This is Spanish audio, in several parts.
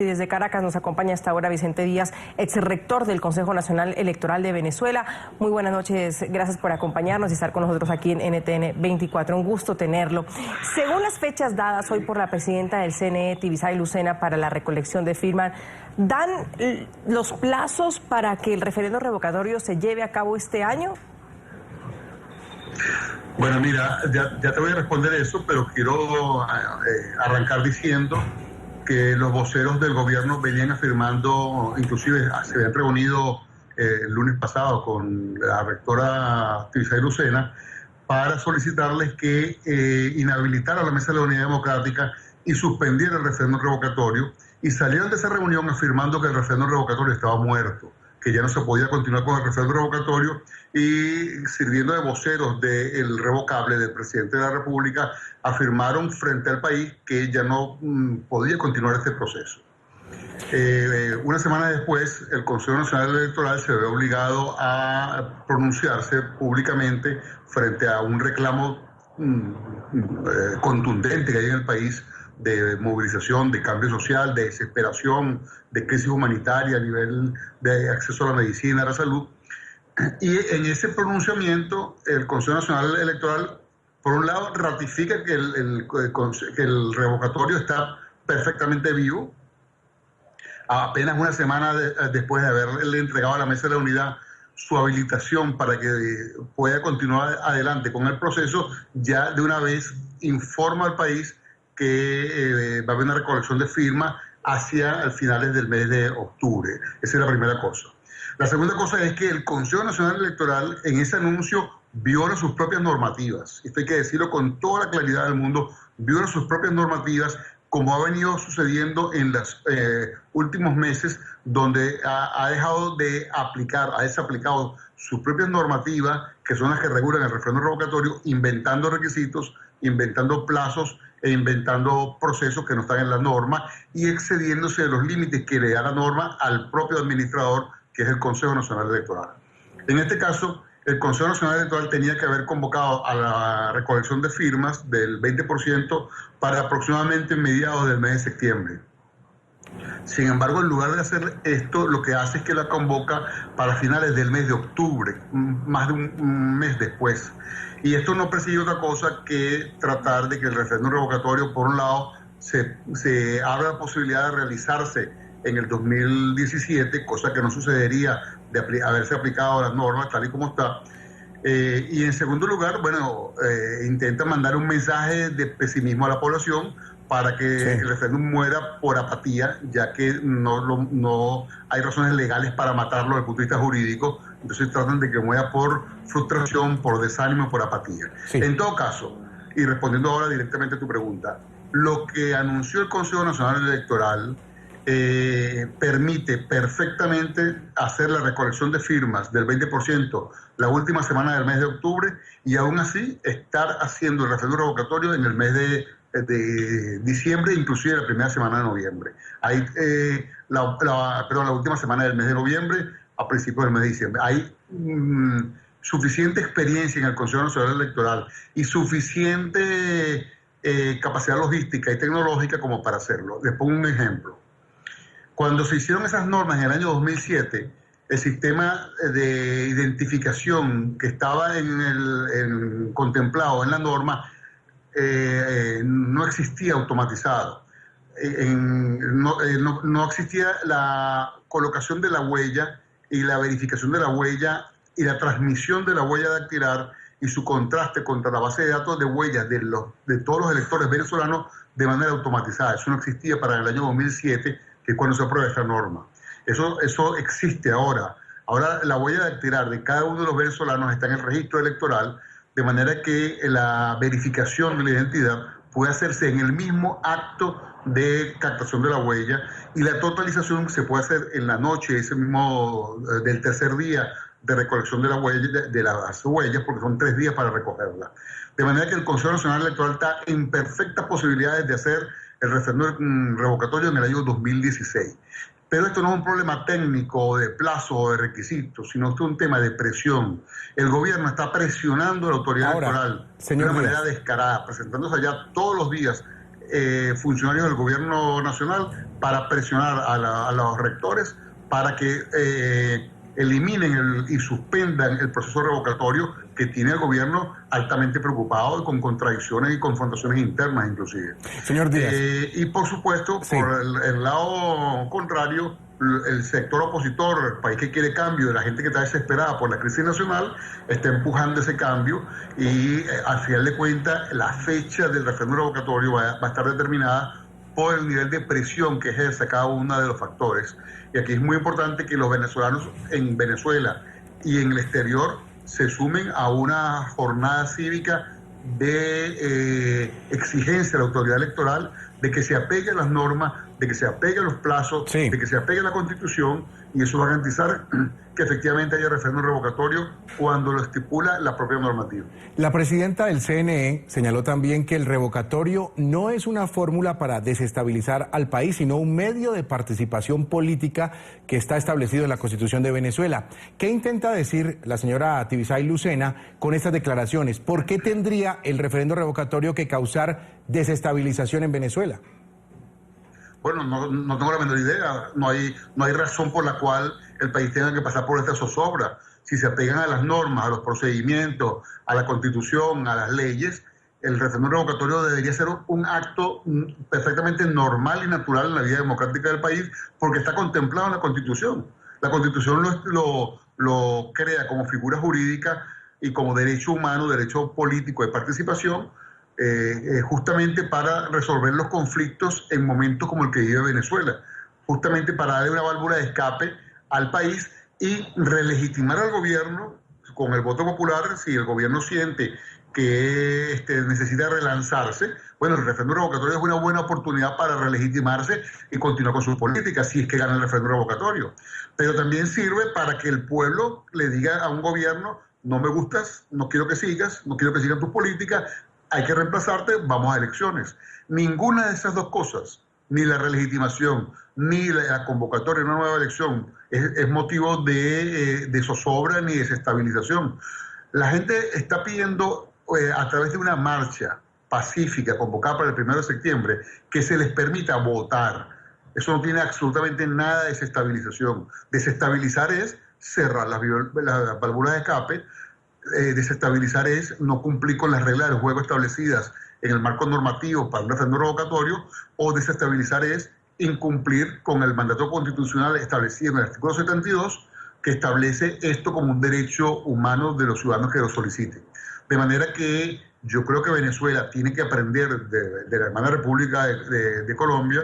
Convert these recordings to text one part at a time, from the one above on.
Y desde Caracas nos acompaña hasta ahora Vicente Díaz, ex rector del Consejo Nacional Electoral de Venezuela. Muy buenas noches, gracias por acompañarnos y estar con nosotros aquí en NTN 24. Un gusto tenerlo. Según las fechas dadas hoy por la presidenta del CNE, Tibisay Lucena, para la recolección de firmas, ¿dan los plazos para que el referendo revocatorio se lleve a cabo este año? Bueno, mira, ya te voy a responder eso, pero quiero arrancar diciendo que los voceros del gobierno venían afirmando, inclusive se habían reunido el lunes pasado con la rectora Tibisay Lucena para solicitarles que inhabilitara la Mesa de la Unidad Democrática y suspendiera el referéndum revocatorio, y salieron de esa reunión afirmando que el referéndum revocatorio estaba muerto, que ya no se podía continuar con el referéndum revocatorio, y sirviendo de voceros del revocable del presidente de la República, afirmaron frente al país que ya no podía continuar este proceso. Una semana después, el Consejo Nacional Electoral se ve obligado a pronunciarse públicamente frente a un reclamo contundente que hay en el país, de movilización, de cambio social, de desesperación, de crisis humanitaria a nivel de acceso a la medicina, a la salud. Y en ese pronunciamiento, el Consejo Nacional Electoral, por un lado, ratifica que el revocatorio está perfectamente vivo, apenas una semana después de haberle entregado a la Mesa de la Unidad su habilitación para que pueda continuar adelante con el proceso. Ya de una vez informa al país que va a haber una recolección de firmas hacia finales del mes de octubre. Esa es la primera cosa. La segunda cosa es que el Consejo Nacional Electoral en ese anuncio viola sus propias normativas. Esto hay que decirlo con toda la claridad del mundo, viola sus propias normativas, como ha venido sucediendo en los últimos meses, donde ha dejado de aplicar, ha desaplicado sus propias normativas, que son las que regulan el referéndum revocatorio, inventando requisitos, inventando plazos e inventando procesos que no están en la norma y excediéndose de los límites que le da la norma al propio administrador, que es el Consejo Nacional Electoral. En este caso, el Consejo Nacional Electoral tenía que haber convocado a la recolección de firmas del 20% para aproximadamente mediados del mes de septiembre. Sin embargo, en lugar de hacer esto, lo que hace es que la convoca para finales del mes de octubre, más de un mes después. Y esto no persigue otra cosa que tratar de que el referéndum revocatorio, por un lado, se abra la posibilidad de realizarse en el 2017, cosa que no sucedería de haberse aplicado las normas tal y como está. Y en segundo lugar, bueno, intenta mandar un mensaje de pesimismo a la población para que el referéndum muera por apatía, ya que no hay razones legales para matarlo desde el punto de vista jurídico. Entonces tratan de que muera por frustración, por desánimo, por apatía. Sí. En todo caso, y respondiendo ahora directamente a tu pregunta, lo que anunció el Consejo Nacional Electoral permite perfectamente hacer la recolección de firmas del 20% la última semana del mes de octubre, y aún así estar haciendo el referéndum revocatorio en el mes de diciembre, inclusive la primera semana de noviembre. Hay la última semana del mes de noviembre a principios del mes de diciembre. Hay suficiente experiencia en el Consejo Nacional Electoral y suficiente capacidad logística y tecnológica como para hacerlo. Les pongo un ejemplo. Cuando se hicieron esas normas en el año 2007, el sistema de identificación que estaba contemplado en la norma no existía automatizado. No existía la colocación de la huella y la verificación de la huella y la transmisión de la huella dactilar y su contraste contra la base de datos de huellas de todos los electores venezolanos de manera automatizada. Eso no existía para el año 2007, que es cuando se aprueba esta norma. Eso existe ahora. Ahora la huella dactilar de cada uno de los venezolanos está en el registro electoral, de manera que la verificación de la identidad puede hacerse en el mismo acto de captación de la huella, y la totalización se puede hacer en la noche, ese mismo del tercer día de recolección de la huella, de las huellas, porque son 3 días para recogerla. De manera que el Consejo Nacional Electoral está en perfectas posibilidades de hacer el referéndum revocatorio en el año 2016. Pero esto no es un problema técnico de plazo o de requisitos, sino que es un tema de presión. El gobierno está presionando a la autoridad electoral de una manera descarada, presentándose allá todos los días funcionarios del gobierno nacional para presionar a los rectores para que eliminen y suspendan el proceso revocatorio que tiene el gobierno altamente preocupado, con contradicciones y confrontaciones internas inclusive. Señor Díaz. Y por supuesto, sí, por el lado contrario, el sector opositor, el país que quiere cambio, la gente que está desesperada por la crisis nacional, está empujando ese cambio y al final de cuentas la fecha del referéndum revocatorio va a estar determinada por el nivel de presión que ejerce cada uno de los factores. Y aquí es muy importante que los venezolanos en Venezuela y en el exterior se sumen a una jornada cívica de exigencia a la autoridad electoral de que se apegue a las normas, de que se apegue a los plazos, de que se apegue a la Constitución, y eso va a garantizar que efectivamente haya referéndum revocatorio cuando lo estipula la propia normativa. La presidenta del CNE señaló también que el revocatorio no es una fórmula para desestabilizar al país, sino un medio de participación política que está establecido en la Constitución de Venezuela. ¿Qué intenta decir la señora Tibisay Lucena con estas declaraciones? ¿Por qué tendría el referéndum revocatorio que causar desestabilización en Venezuela? Bueno, no tengo la menor idea. No hay razón por la cual el país tenga que pasar por esta zozobra. Si se apegan a las normas, a los procedimientos, a la Constitución, a las leyes, el referéndum revocatorio debería ser un acto perfectamente normal y natural en la vida democrática del país, porque está contemplado en la Constitución. La Constitución lo crea como figura jurídica y como derecho humano, derecho político de participación, justamente para resolver los conflictos en momentos como el que vive Venezuela, justamente para darle una válvula de escape al país y relegitimar al gobierno con el voto popular. Si el gobierno siente que necesita relanzarse, bueno, el referéndum revocatorio es una buena oportunidad para relegitimarse y continuar con sus políticas, si es que gana el referéndum revocatorio. Pero también sirve para que el pueblo le diga a un gobierno: no me gustas, no quiero que sigas, no quiero que sigan tus políticas, hay que reemplazarte, vamos a elecciones. Ninguna de esas dos cosas, ni la relegitimación, ni la convocatoria de una nueva elección, es motivo de zozobra ni desestabilización. La gente está pidiendo, a través de una marcha pacífica convocada para el 1 de septiembre, que se les permita votar. Eso no tiene absolutamente nada de desestabilización. Desestabilizar es cerrar las válvulas de escape. Desestabilizar es no cumplir con las reglas del juego establecidas en el marco normativo para un referéndum revocatorio, o desestabilizar es incumplir con el mandato constitucional establecido en el artículo 72, que establece esto como un derecho humano de los ciudadanos que lo soliciten. De manera que yo creo que Venezuela tiene que aprender de la hermana República de Colombia,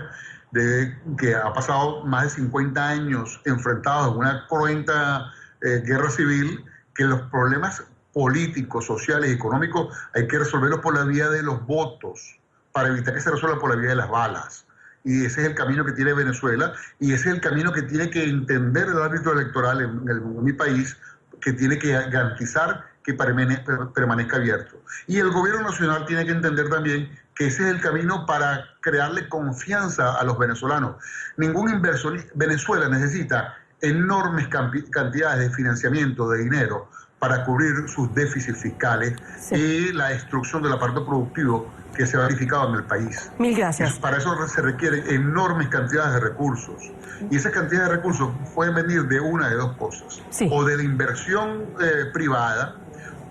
que ha pasado más de 50 años enfrentados a una cruenta guerra civil, que los problemas políticos, sociales y económicos hay que resolverlos por la vía de los votos, para evitar que se resuelvan por la vía de las balas. Y ese es el camino que tiene Venezuela, y ese es el camino que tiene que entender el ámbito electoral en mi país, que tiene que garantizar que permanezca abierto. Y el gobierno nacional tiene que entender también que ese es el camino para crearle confianza a los venezolanos. Ningún inversor, Venezuela necesita enormes cantidades de financiamiento, de dinero, para cubrir sus déficits fiscales y la destrucción del aparato productivo que se ha verificado en el país. Mil gracias. Para eso se requieren enormes cantidades de recursos. Y esas cantidades de recursos pueden venir de una de dos cosas. O de la inversión privada,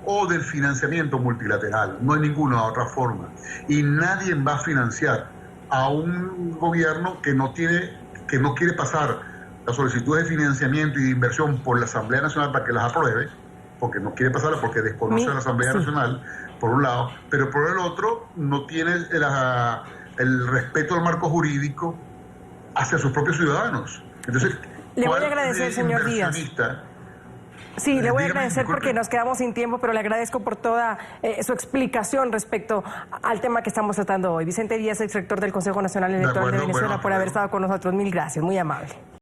o del financiamiento multilateral. No hay ninguna otra forma. Y nadie va a financiar a un gobierno que no quiere pasar la solicitud de financiamiento y de inversión por la Asamblea Nacional para que las apruebe, porque no quiere pasarla, porque desconoce a la Asamblea Nacional, por un lado, pero por el otro no tiene el respeto al marco jurídico hacia sus propios ciudadanos. Entonces, le voy a agradecer, señor Díaz. Sí, le voy a agradecer porque nos quedamos sin tiempo, pero le agradezco por toda su explicación respecto al tema que estamos tratando hoy. Vicente Díaz, exrector del Consejo Nacional Electoral de Venezuela, por haber estado con nosotros. Mil gracias, muy amable.